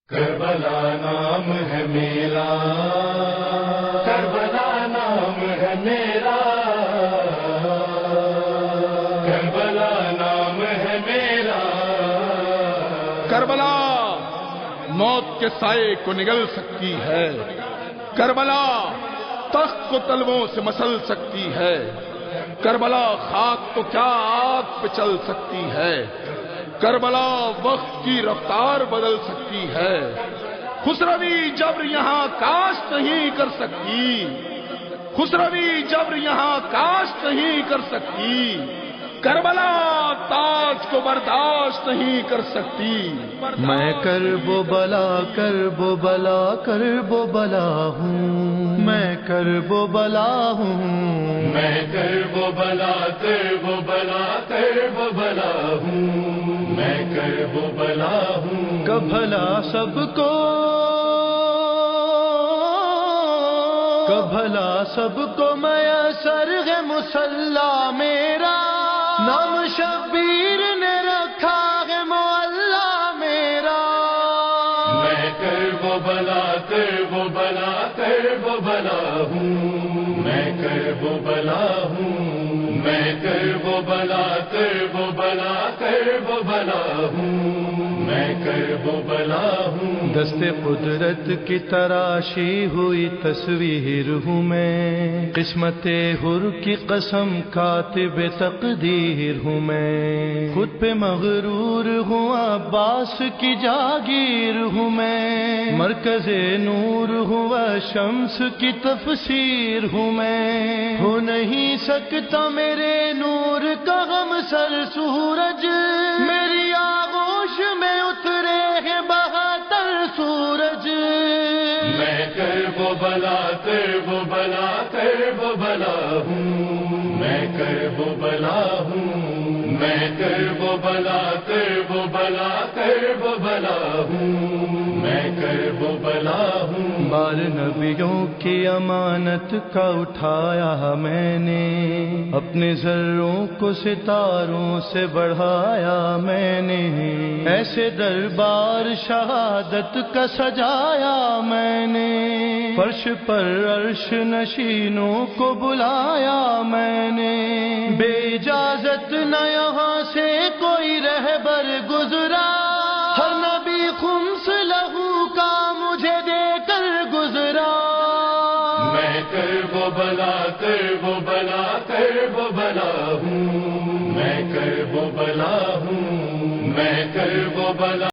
کربلا نام ہے میرا، کربلا نام ہے میرا، کربلا نام ہے میرا۔ کربلا موت کے سائے کو نگل سکتی ہے، کربلا تخت کو تلووں سے مسل سکتی ہے، کربلا خاک تو کیا آگ پہ چل سکتی ہے، کربلا وقت کی رفتار بدل سکتی ہے۔ خسروی جبر یہاں کاشت نہیں کر سکتی، خسروی جبر یہاں کاشت نہیں کر سکتی، کربلا تاج کو برداشت نہیں کر سکتی۔ میں کرب و بلا ہوں، میں کرب و بلا ہوں، میں کرب و بلا ہوں، میں کرب و بلا ہوں۔ کبھلا سب کو میسر ہے مصلی میرا، نام شبیر نے رکھا ہے معلی میرا۔ میں کرب و بلا ہوں، میں کرب و بلا ہوں، میں کرب و بلا ہوں، میں کرب و بلا ہوں۔ دست قدرت کی تراشی ہوئی تصویر ہوں میں، قسمت حر کی قسم کاتب تقدیر ہوں میں، خود پہ مغرور ہوں عباس کی جاگیر ہوں میں، مرکز نور ہوں شمس کی تفسیر ہوں میں، ہو نہیں سکتا میرے نور کا غم سر سورج، میری آغوش میں اترے ہیں بہتر سورج۔ میں کرب و بلا ہوں، میں کرب و بلا ہوں، میں کرب و بلا ہوں، میں کرب و بلا ہوں۔ بار نبیوں کی امانت کا اٹھایا میں نے، اپنے ذروں کو ستاروں سے بڑھایا میں نے، ایسے دربار شہادت کا سجایا میں نے، فرش پر عرش نشینوں کو بلایا میں نے، بے اجازت نہ یہاں سے کوئی رہبر گزرا، ہر نبی خمس لہو کا مجھے دے کر گزرا۔ میں کرب و بلا ہوں، میں کرب و بلا ہوں، میں کرب و بلا